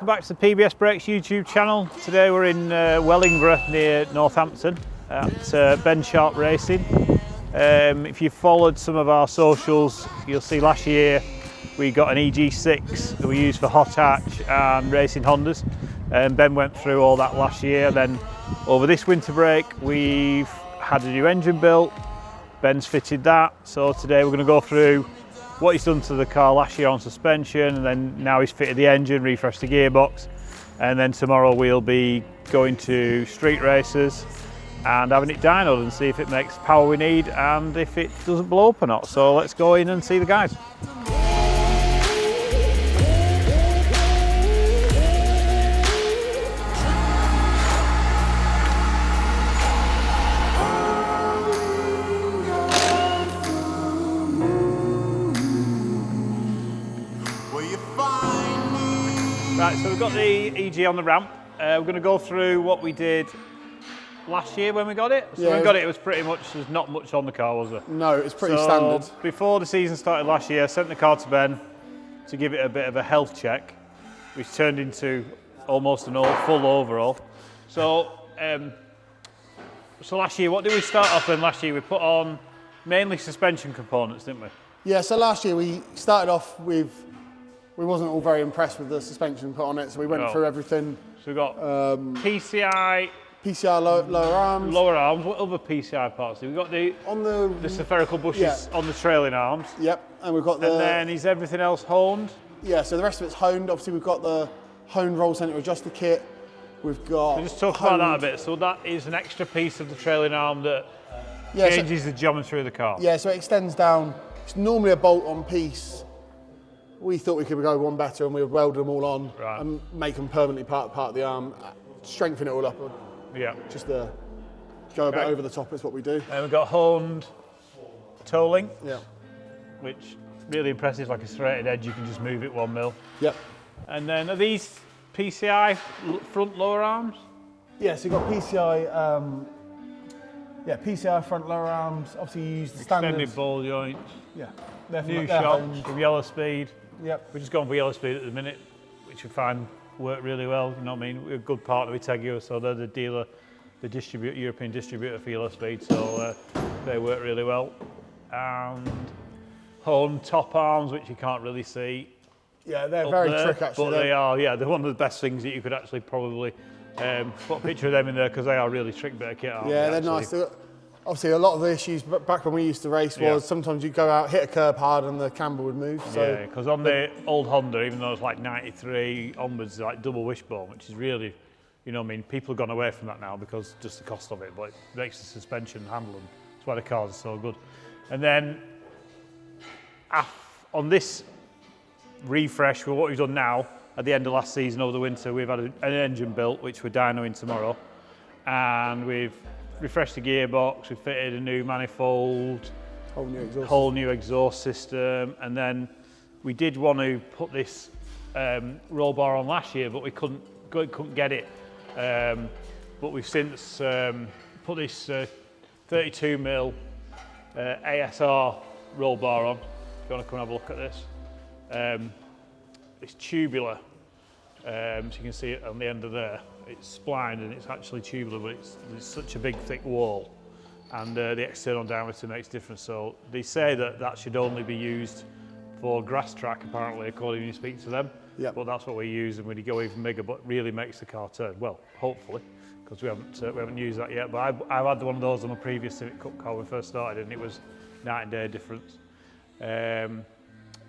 back to the PBS Brakes YouTube channel. Today we're in Wellingborough near Northampton at Ben Sharpe Racing. If you've followed some of our socials, you'll see last year we got an EG6 that we used for hot hatch and racing Hondas. Ben went through all that last year. Then over this winter break we've had a new engine built. Ben's fitted that, so today we're going to go through what he's done to the car last year on suspension, and then now he's fitted the engine, refreshed the gearbox, and then tomorrow we'll be going to street races and having it dynoed and see if it makes the power we need and if it doesn't blow up or not. So let's go in and see the guys. Right, so we've got the EG on the ramp. We're going to go through what we did last year when we got it. So when we got it, it was pretty much, there's not much on the car, was there? No, it was pretty standard. Before the season started last year, I sent the car to Ben to give it a bit of a health check, which turned into almost an full overhaul. So, last year, what did we start off with last year? We put on mainly suspension components, didn't we? Yeah, so last year we started off with, we wasn't all very impressed with the suspension put on it, so we went through everything. So we got PCI lower arms. Lower arms. What other PCI parts? We got the spherical bushes on the trailing arms. Yep, and we've got the. And then is everything else honed? Yeah, so the rest of it's honed. Obviously, we've got the honed roll center adjuster kit. We've got. So just talk about that a bit. So that is an extra piece of the trailing arm that changes the geometry of the car. Yeah, so it extends down. It's normally a bolt-on piece. We thought we could go one better, and we would weld them all on and make them permanently part of the arm, strengthen it all up. Yeah. Just go a bit over the top is what we do. And we've got honed toe link. Yeah. Which really impressive, like a serrated edge, you can just move it 1 mil. Yep. And then are these PCI front lower arms? Yeah, so you've got PCI, PCI front lower arms. Obviously you use the standard. Extended ball joints. Yeah. New shocks with yellow speed. Yep. We're just going for yellow speed at the minute, which we find work really well. You know what I mean? We're a good partner with Tegio, so they're the dealer, the European distributor for yellow speed, so they work really well. And honed top arms, which you can't really see. Yeah, they're very trick actually. But they are, they're one of the best things that you could actually probably put a picture of them in there because they are really trick bit of kit. Yeah, they're nice. Obviously, a lot of the issues back when we used to race was sometimes you'd go out, hit a curb hard, and the camber would move. So yeah, because on the old Honda, even though it's like 93 onwards, like double wishbone, which is really, you know what I mean, people have gone away from that now because just the cost of it, but it makes the suspension handling. That's why the cars are so good. And then on this refresh, for what we've done now, at the end of last season over the winter, we've had an engine built, which we're dynoing tomorrow, and we've refreshed the gearbox, we fitted a new manifold, whole new exhaust system, and then we did want to put this roll bar on last year, but we couldn't get it. But we've since put this 32mm ASR roll bar on. If you want to come and have a look at this. It's tubular, so you can see it on the end of there. It's splined and it's actually tubular, but it's such a big thick wall, and the external diameter makes a difference. So they say that should only be used for grass track, apparently, according to you speak to them. Yep. But that's what we use, and when you go even bigger, but really makes the car turn. Well, hopefully, because we haven't used that yet. But I've had one of those on a previous Civic Cup car when we first started, and it was night and day difference.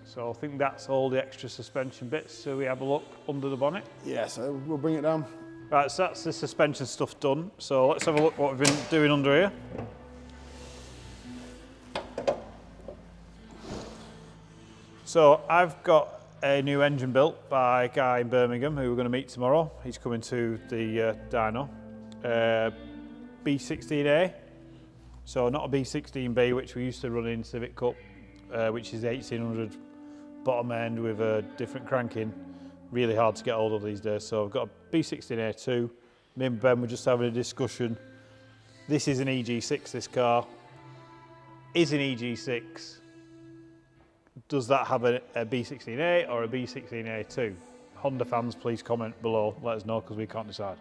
So I think that's all the extra suspension bits. So we have a look under the bonnet. Yeah, so we'll bring it down. Right, so that's the suspension stuff done. So let's have a look what we've been doing under here. So I've got a new engine built by a guy in Birmingham who we're going to meet tomorrow. He's coming to the dyno. B16A, so not a B16B, which we used to run in Civic Cup, which is 1800 bottom end with a different cranking. Really hard to get hold of these days. So I've got a B16A2. Me and Ben were just having a discussion. This is an EG6, this car. Is an EG6, does that have a B16A or a B16A2? Honda fans, please comment below, let us know, because we can't decide.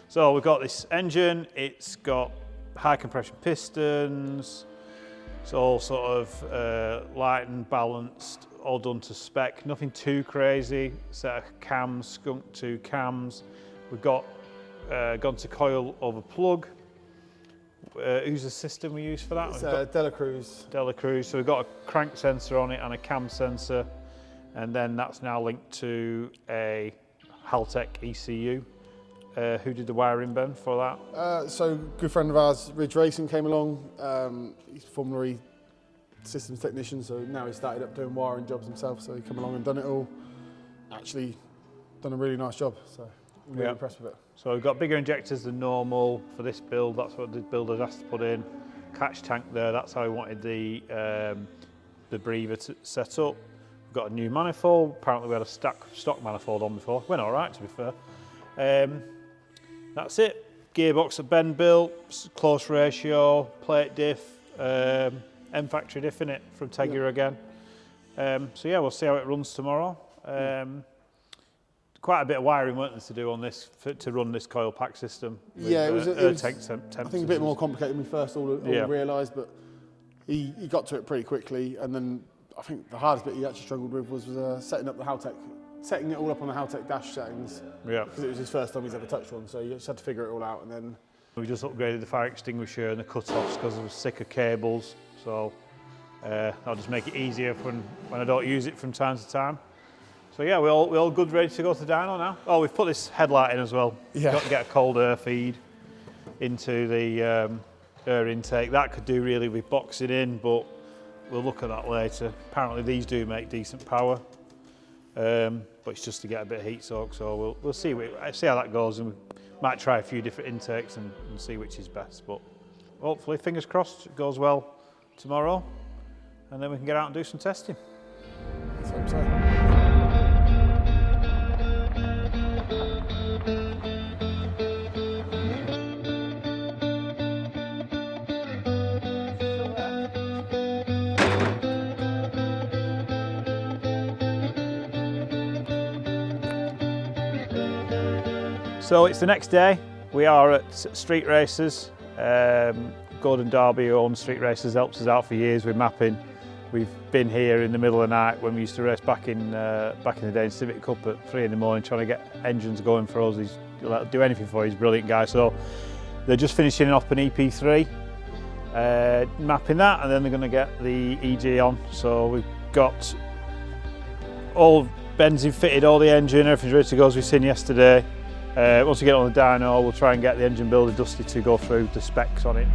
So we've got this engine, it's got high compression pistons, it's all sort of light and balanced, all done to spec, nothing too crazy. Set of cams, Skunk 2 cams. We've got gone to coil over plug. Who's the system we use for that? It's Delacruz. Delacruz. So we've got a crank sensor on it and a cam sensor, and then that's now linked to a Haltech ECU. Who did the wiring, Ben, for that? So good friend of ours, Ridge Racing, came along. He's formerly systems technician, so now he's started up doing wiring jobs himself. So he come along and done it all. Actually, done a really nice job. So I'm really impressed with it. So we've got bigger injectors than normal for this build. That's what the builder has to put in. Catch tank there. That's how he wanted the breather set up. We've got a new manifold. Apparently we had a stock manifold on before. Went all right, to be fair. That's it. Gearbox that Ben built, close ratio, plate diff, M factory diff in it from Tegia again. So yeah, we'll see how it runs tomorrow. Quite a bit of wiring, weren't there, to do on this to run this coil pack system. With, yeah, it was I think a bit more systems. complicated than we first all realised, but he got to it pretty quickly. And then I think the hardest bit he actually struggled with was setting up the Haltech. Setting it all up on the Haltech dash settings, because it was his first time he's ever touched one, so you just had to figure it all out. And then we just upgraded the fire extinguisher and the cut-offs because I was sick of cables, so I'll just make it easier when I don't use it from time to time. So yeah, we're all good, ready to go to Dyno now. Oh, we've put this headlight in as well. Yeah. Got to get a cold air feed into the air intake. That could do really with boxing in, but we'll look at that later. Apparently these do make decent power. But it's just to get a bit of heat soak, so we'll see how that goes, and we might try a few different intakes and see which is best. But hopefully, fingers crossed, it goes well tomorrow, and then we can get out and do some testing. That's what I'm saying. So it's the next day. We are at Street Races. Gordon Darby, who owns Street Races, helps us out for years with mapping. We've been here in the middle of the night when we used to race back in the day in Civic Cup at 3 in the morning, trying to get engines going for us. He'll do anything for us. He's a brilliant guy. So they're just finishing off an EP3, mapping that, and then they're going to get the EG on. So we've got all benzene fitted, all the engine, everything's ready to go as we've seen yesterday. Once we get on the dyno, we'll try and get the engine builder Dusty to go through the specs on it.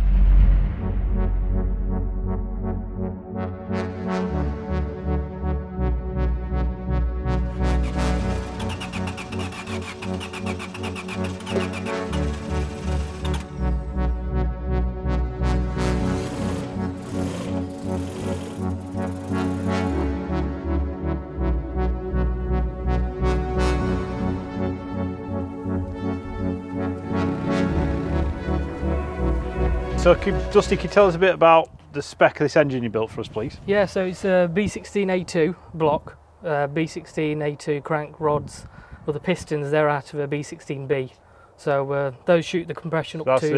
So Dusty, can you tell us a bit about the spec of this engine you built for us, please? Yeah, so it's a B16A2 block, B16A2 crank rods, with the pistons, they're out of a B16B. So those shoot the compression up to... That's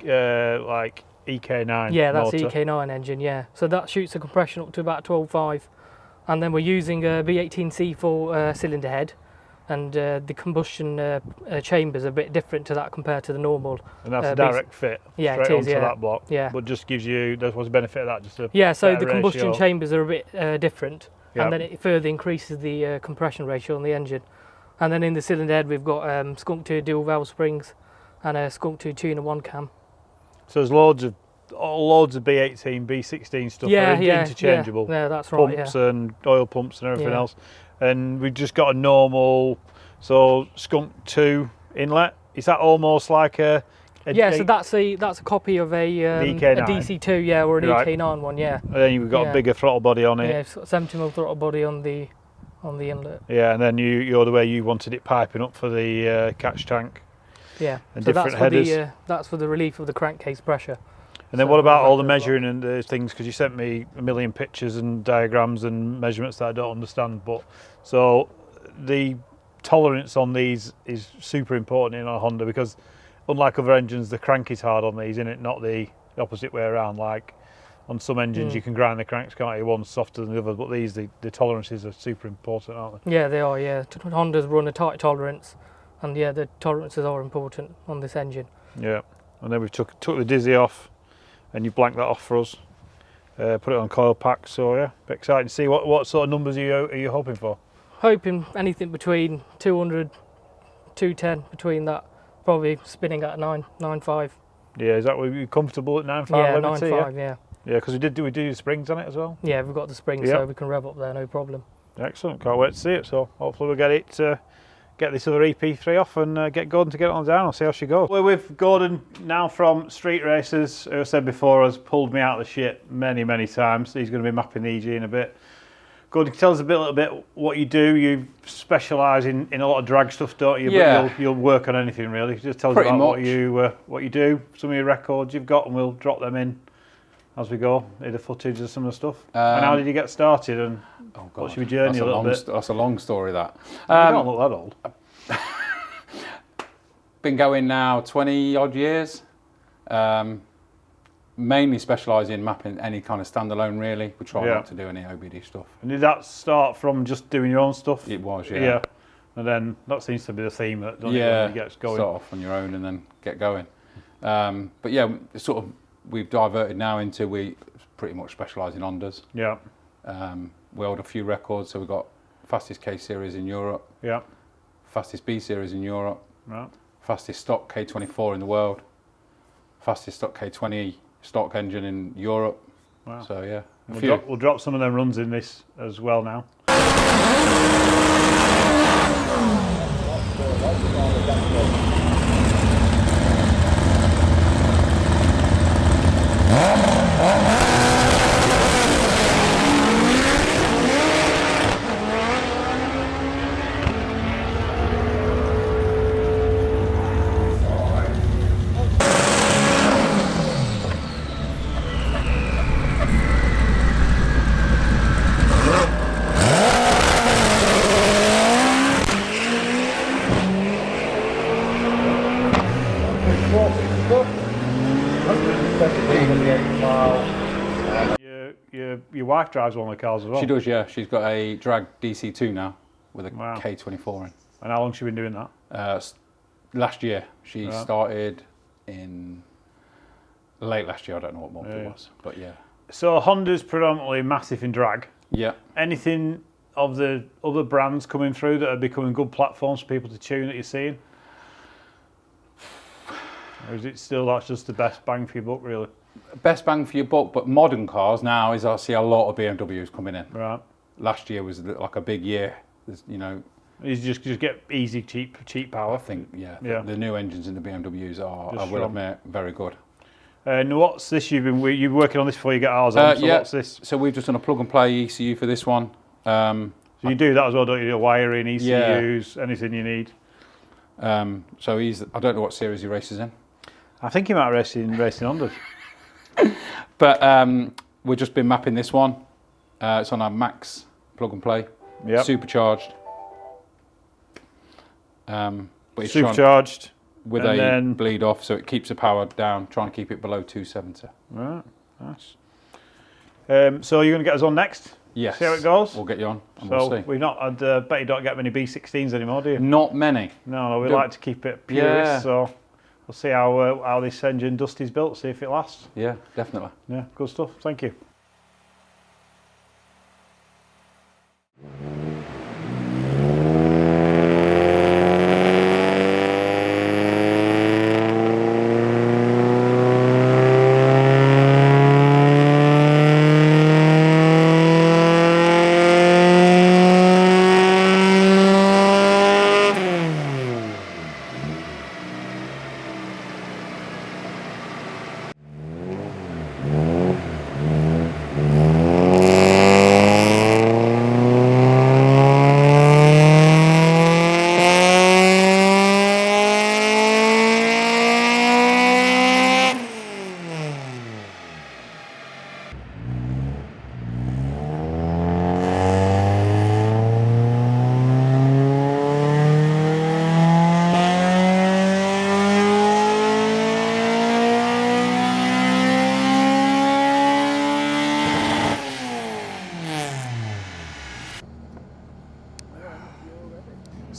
the like EK9 Yeah, that's motor. the EK9 engine, yeah. So that shoots the compression up to about 12.5. And then we're using a B18C4 cylinder head. And the combustion chamber's a bit different to that compared to the normal. And that's a direct fit yeah, straight it is, onto yeah. that block. Yeah. But just gives you, what's the benefit of that? Just a yeah, so better the combustion ratio. chambers are a bit different. Yep. And then it further increases the compression ratio on the engine. And then in the cylinder head we've got Skunk 2 dual valve springs and a Skunk 2 tuner 1 cam. So there's loads of B18, B16 stuff. Yeah, They're yeah, interchangeable. Yeah, that's right. Pumps and oil pumps and everything Yeah. else. And we've just got a normal, so Skunk 2 inlet. Is that almost like a Yeah, so that's a copy of a EK9. DC2, yeah, or an Right. EK9 one, yeah. And then you've got Yeah. a bigger throttle body on it. Yeah, it's got 70mm throttle body on the inlet. Yeah, and then you're the way you wanted it piping up for the catch tank. Yeah, And so different that's for headers. that's for the relief of the crankcase pressure. And then So what about all the that's measuring and the things? Because you sent me a million pictures and diagrams and measurements that I don't understand. But so the tolerance on these is super important in a Honda, because unlike other engines, the crank is hard on these, isn't it? Not the opposite way around. Like on some engines, you can grind the cranks, can't you? One's softer than the other, but these, the tolerances are super important, aren't they? Yeah, they are, yeah. Hondas run a tight tolerance, and yeah, the tolerances are important on this engine. Yeah, and then we've took the Dizzy off, and you blanked that off for us. Put it on coil pack, so yeah, bit excited to see what sort of numbers are you hoping for? Hoping anything between 200, 210, between that, probably spinning at 9.5. Yeah, is that what you're comfortable at 9.5? Yeah, 9.5, yeah. Yeah, because we do the springs on it as well. Yeah, we've got the springs, so we can rev up there, no problem. Excellent, can't wait to see it. So hopefully we'll get this other EP3 off and get Gordon to get it on down. I'll see how she goes. We're with Gordon now from Street Racers, who I said before has pulled me out of the shit many times. He's going to be mapping the EG in a bit. Gordon, tell us a little bit what you do. You specialise in a lot of drag stuff, don't you? Yeah. But you'll work on anything really. Just tell us Pretty about much. what you do, some of your records you've got, and we'll drop them in as we go. The footage of some of the stuff. And how did you get started? And what's your journey a little bit? That's a long story, that. You don't look that old. Been going now 20 odd years. Mainly specialise in mapping any kind of standalone, really. We try not to do any OBD stuff. And did that start from just doing your own stuff? It was, yeah. Yeah. And then that seems to be the theme that when it gets going. Start off on your own and then get going. But yeah, sort of we've diverted now into we pretty much specialise in Hondas. Yeah. We hold a few records, so we've got fastest K series in Europe. Yeah. Fastest B series in Europe. Right. Fastest stock K24 in the world. Fastest stock K20 stock engine in Europe. Wow. So yeah, We'll drop some of them runs in this as well now. Your wife drives one of the cars as well. She does, yeah. She's got a drag DC2 now with a K24 in. And how long has she been doing that? Last year. She started in late last year. I don't know what month it was, but yeah. So Honda's predominantly massive in drag. Yeah. Anything of the other brands coming through that are becoming good platforms for people to tune that you're seeing? Or is it still that's just the best bang for your buck, really? Best bang for your buck, but modern cars now is I see a lot of BMWs coming in. Right. Last year was like a big year. There's, you know, you just get easy, cheap power. I think, the new engines in the BMWs are, I will admit, very good. And what's this you've been working on this before you get ours on? So what's this? So we've just done a plug and play ECU for this one. So you do that as well, don't you? Wiring, ECUs, anything you need. So I don't know what series he races in. I think he might racing Hondas. But we've just been mapping this one. It's on our Max plug and play. Yep. Supercharged. But it's supercharged with a bleed off, so it keeps the power down, trying to keep it below 270. Right, nice. So you're going to get us on next? Yes. See how it goes? We'll get you on, and so we'll see. We've not had, bet you don't get many B16s anymore, do you? Not many. No, we like to keep it purist, so we'll see how this engine Dusty's built, see if it lasts. Yeah, definitely. Yeah, good stuff. Thank you.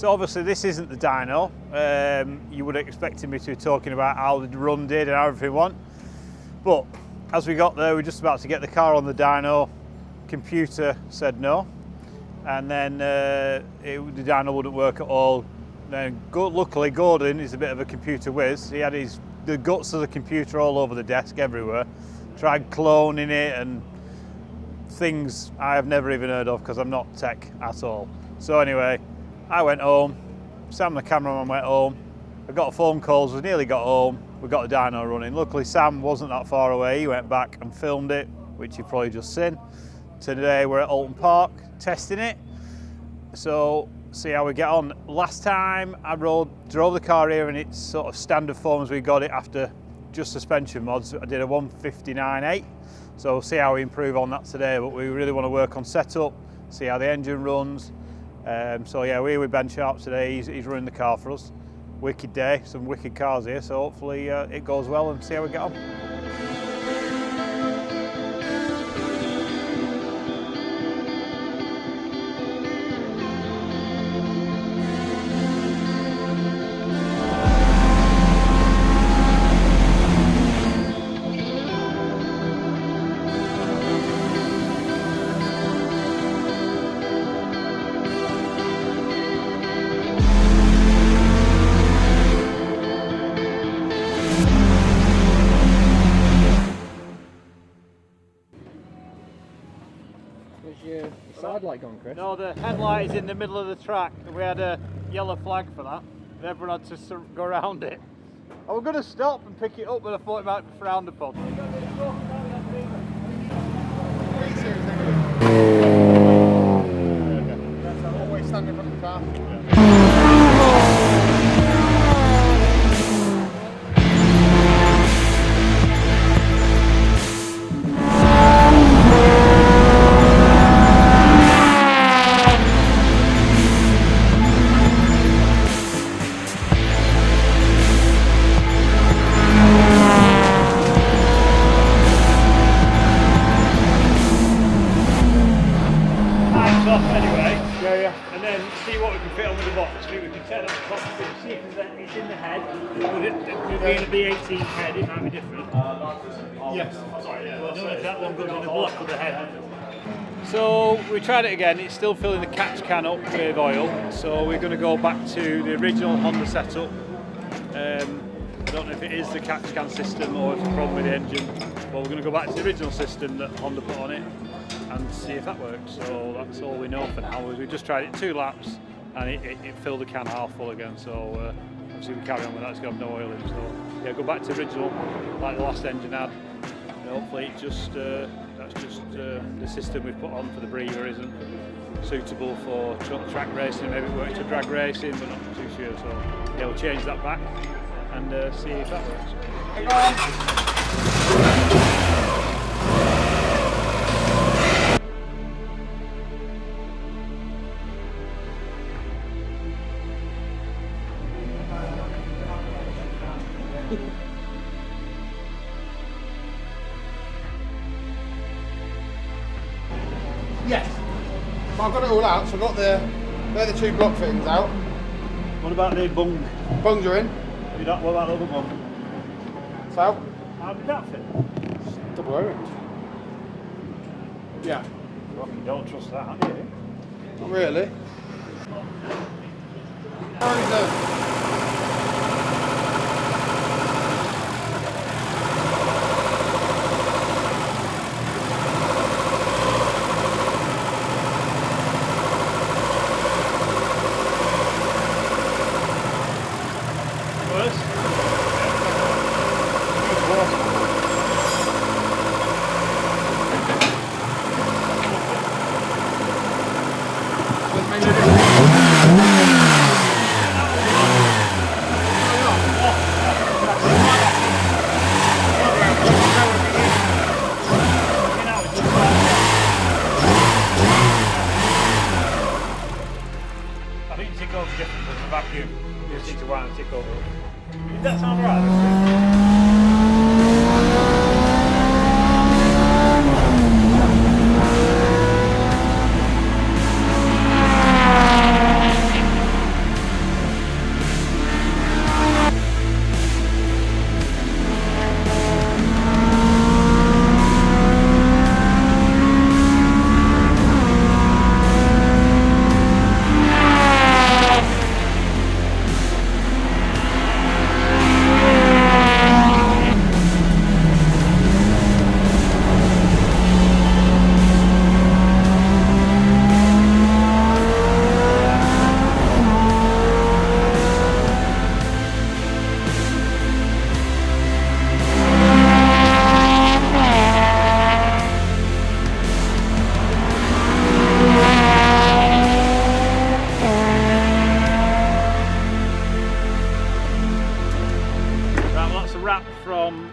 So obviously this isn't the dyno. You would have expected me to be talking about how the run did and how everything went. But as we got there, we were just about to get the car on the dyno. Computer said no. And then the dyno wouldn't work at all. Then luckily Gordon is a bit of a computer whiz. He had the guts of the computer all over the desk everywhere. Tried cloning it and things I have never even heard of because I'm not tech at all. So anyway, I went home, Sam the cameraman went home, I got phone calls, we nearly got home, we got the dyno running. Luckily Sam wasn't that far away, he went back and filmed it, which you've probably just seen. Today we're at Alton Park testing it, so see how we get on. Last time I drove the car here in its sort of standard form as we got it after just suspension mods. I did a 159.8, so we'll see how we improve on that today, but we really want to work on setup, see how the engine runs. So yeah, we're with Ben Sharpe today, he's running the car for us. Wicked day, some wicked cars here, so hopefully it goes well and see how we get on. Your side light gone, Chris? No, the headlight is in the middle of the track and we had a yellow flag for that and everyone had to go around it. I was going to stop and pick it up, but I thought it might be frowned upon. Always stand in front of the car. Anyway, Yeah. and then see what we can fit on with the box. We can take that top, see if it's in the head. Would it being a V18 head, it might be different. Yes. Sorry, yeah. Well, I don't know if that one goes in the block of the head. So we tried it again, it's still filling the catch can up with oil, so we're going to go back to the original Honda setup. I don't know if it is the catch can system or if it's a problem with the engine, but we're going to go back to the original system that Honda put on it and see if that works. So that's all we know for now. We just tried it 2 laps and it filled the can half full again, so obviously we carry on with that, it's going to have no oil in. So yeah, go back to original like the last engine had, and hopefully it just that's just the system we've put on for the breather isn't suitable for track racing. Maybe it works for drag racing, but not too sure. So yeah, we'll change that back and see if that works. Yes. So I've got it all out, so I've got they're the 2 block fittings out. What about the bung? Bungs are in. What about the other bung? It's out. How did that fit? Double O-ring. Yeah. Well, you don't trust that, have you? Not really. I think the tick over is different from the vacuum. You just need to wind the tick over. Does that sound right? wrap from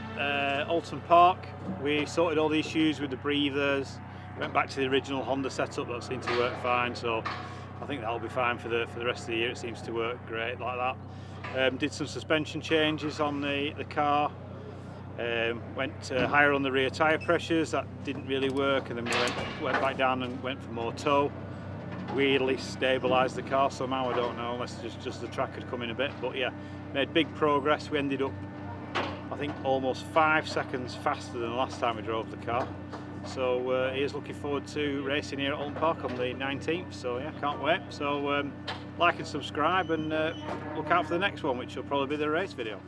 Alton Park. We sorted all the issues with the breathers, went back to the original Honda setup. That seemed to work fine, so I think that'll be fine for the rest of the year. It seems to work great like that. Did some suspension changes on the car. Went higher on the rear tyre pressures. That didn't really work, and then we went back down and went for more tow. Weirdly stabilised the car somehow, I don't know, unless just the track had come in a bit, but yeah, made big progress. We ended up, I think, almost 5 seconds faster than the last time we drove the car. So he is looking forward to racing here at Alton Park on the 19th, so yeah, can't wait. So like and subscribe, and look out for the next one, which will probably be the race video.